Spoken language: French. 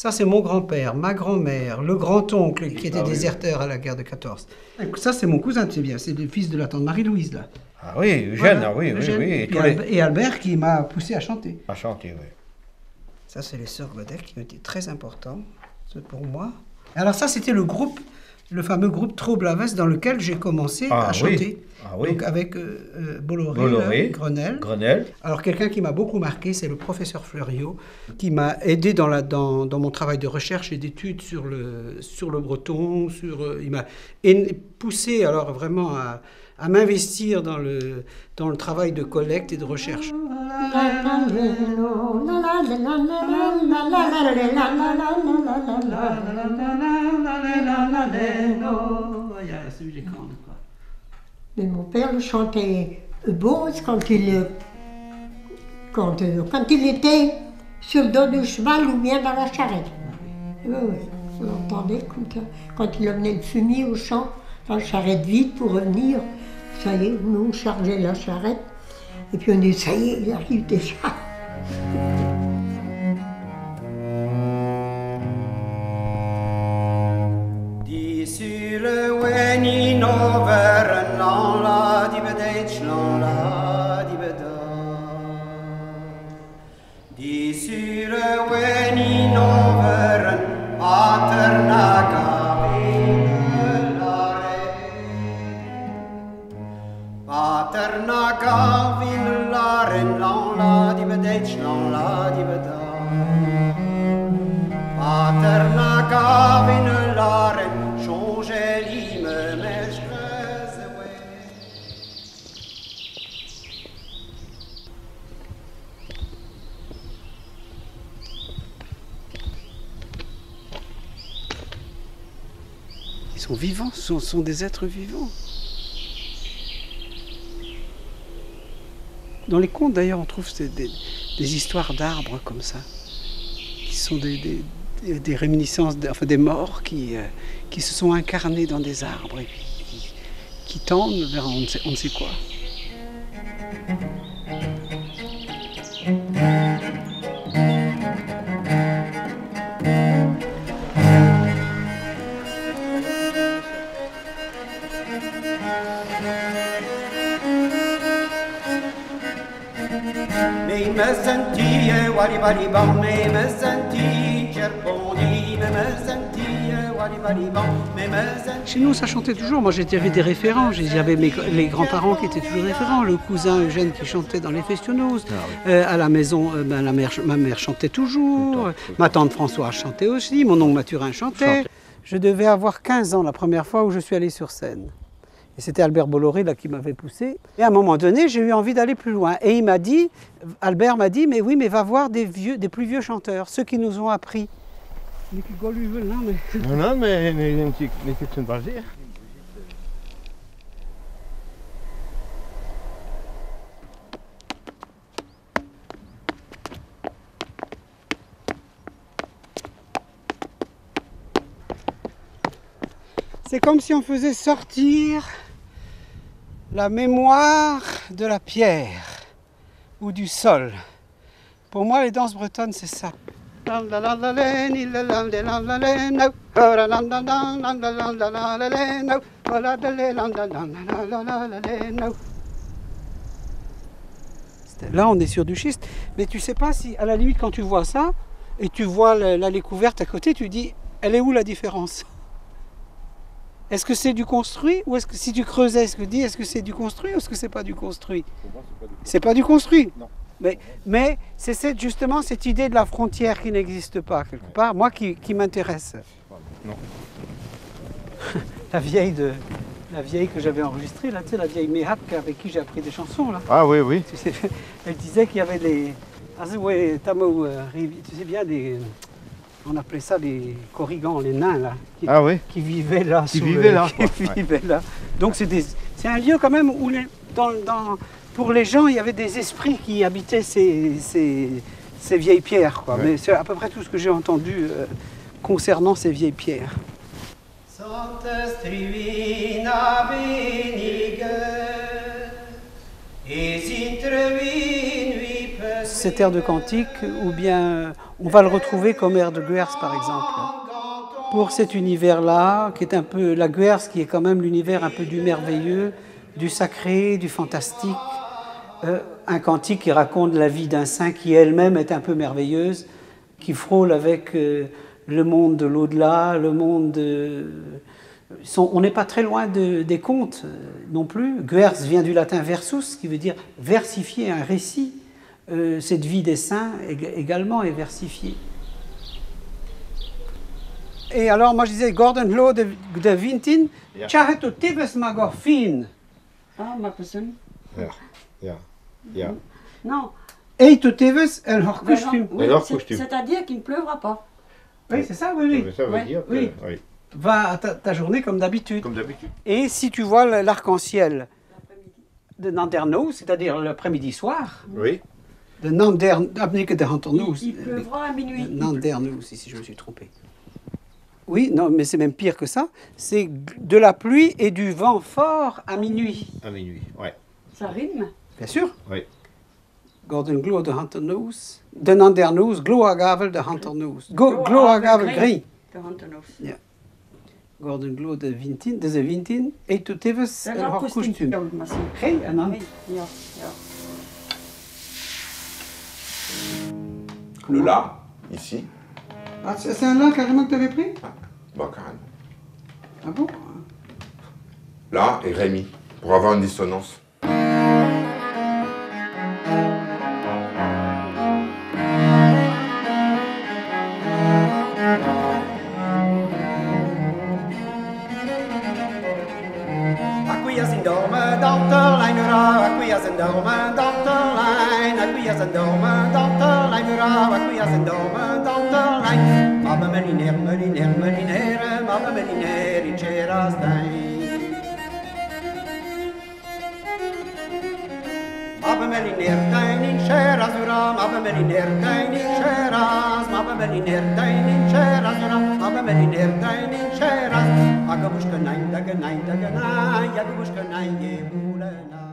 Ça, c'est mon grand-père, ma grand-mère, le grand-oncle qui était déserteur à la guerre de 14. Ça, c'est mon cousin, tu sais bien, c'est le fils de la tante Marie-Louise, là. Ah oui, Eugène, Voilà, ah oui, Eugène. oui, oui. Et Albert qui m'a poussé à chanter. À chanter, oui. Ça, c'est les sœurs Godel qui ont été très importants pour moi. Alors ça, c'était le groupe, le fameux groupe Trouble à Veste dans lequel j'ai commencé à chanter. Ah oui. Donc avec Bolloré, Grenelle. Alors quelqu'un qui m'a beaucoup marqué, c'est le professeur Fleuriot, qui m'a aidé dans mon travail de recherche et d'études sur le breton. Il m'a poussé alors vraiment à m'investir dans le travail de collecte et de recherche. Mais mon père le chantait beau quand il était sur le dos du cheval ou bien dans la charrette. Oui, on l'entendait quand il emmenait le fumier au champ, dans la charrette vide pour revenir. Ça y est, nous on chargeait la charrette et puis on dit ça y est, il arrive déjà. Ils sont vivants, ce sont des êtres vivants. Dans les contes, d'ailleurs, on trouve des histoires d'arbres comme ça, qui sont des réminiscences, des morts qui se sont incarnés dans des arbres et qui tendent vers on ne sait quoi. Chez nous, ça chantait toujours. Moi, j'avais des référents. J'avais les grands-parents qui étaient toujours référents. Le cousin Eugène qui chantait dans les Festionnos. À la maison, ma mère chantait toujours. Ma tante Françoise chantait aussi. Mon oncle Mathurin chantait. Je devais avoir 15 ans la première fois où je suis allé sur scène. Et c'était Albert Bolloré là, qui m'avait poussé. Et à un moment donné, j'ai eu envie d'aller plus loin. Et Albert m'a dit, mais oui, mais va voir des plus vieux chanteurs, ceux qui nous ont appris. Mais qui là, mais... Non, mais c'est une base. C'est comme si on faisait sortir la mémoire de la pierre ou du sol. Pour moi, les danses bretonnes, c'est ça. Là, on est sur du schiste, mais tu sais pas si, à la limite, quand tu vois ça, et tu vois l'allée couverte à côté, tu dis, elle est où la différence ? Est-ce que c'est du construit ou est-ce que si tu creusais, est-ce que c'est du construit ou est-ce que c'est pas du construit? Pour moi, c'est pas du construit. Non. Mais c'est justement cette idée de la frontière qui n'existe pas quelque part, moi qui m'intéresse. Non. la vieille que j'avais enregistrée, là, tu sais, la vieille Méhap avec qui j'ai appris des chansons là. Ah oui, oui. Tu sais, elle disait qu'il y avait les, tu sais bien on appelait ça les corrigans, les nains là, qui vivaient là. Qui vivaient là. Donc c'est un lieu quand même où pour les gens, il y avait des esprits qui habitaient ces vieilles pierres, quoi. Ouais. Mais c'est à peu près tout ce que j'ai entendu concernant ces vieilles pierres. Cet air de cantique, ou bien on va le retrouver comme air de Guers par exemple. Pour cet univers-là, qui est un peu la Guers, qui est quand même l'univers un peu du merveilleux, du sacré, du fantastique. Un cantique qui raconte la vie d'un saint qui elle-même est un peu merveilleuse, qui frôle avec le monde de l'au-delà, le monde de... On n'est pas très loin des contes non plus. Guers vient du latin versus, qui veut dire versifier un récit. Cette vie des saints également est versifiée. Et alors, moi je disais, Gordon Low de Vintin, Chaheto Tibes Magorfin. Ah, ma personne. Ja. Non. Et tu Tibes, elle har costume. Oui, Alors, costume. c'est-à-dire qu'il ne pleuvra pas. Oui, c'est ça, oui. Ça veut Ouais. dire que... Oui. Oui. Va à ta journée comme d'habitude. Comme d'habitude. Et si tu vois l'arc-en-ciel de Nandernoes, c'est-à-dire l'après-midi soir, Oui. de Nandernoes, de Hanternoes, Il pleuvra à minuit. Nandernoes, ici je me suis trompé. Oui, non, mais c'est même pire que ça. C'est de la pluie et du vent fort à minuit. À minuit, ouais. Ça rime. Bien sûr. Oui. Gordon Glow de Hanternoes, de Nandernoes, Gloagavel de Hanternoes. Gloagavel gris. De Hanternoes. Ja. Gordon Glow de Vintin, de Vintin, et tu tevens Dat een is kostuum. kostuum. Geen, en dan... Ja. Le La, ici. Ah, c'est un là carrément que tu avais pris? Bah, carrément. Ah bon? La et Rémi, pour avoir une dissonance. Acquias in dome, Danterlein, ura, acquias in dome, Danterlein, acquias in dome, Danterlein, ura, acquias in dome, Danterlein. Mabbe meliner, mabbe meliner, in ceras dein. Mabbe meliner, dein in ceras, ura, mabbe meliner, dein in ceras, mabbe meliner, dein in ceras, ura, mabbe meliner, dein in ceras. Agabushka nein, daga nein, daga nein, Agabushka nein, ye bulena.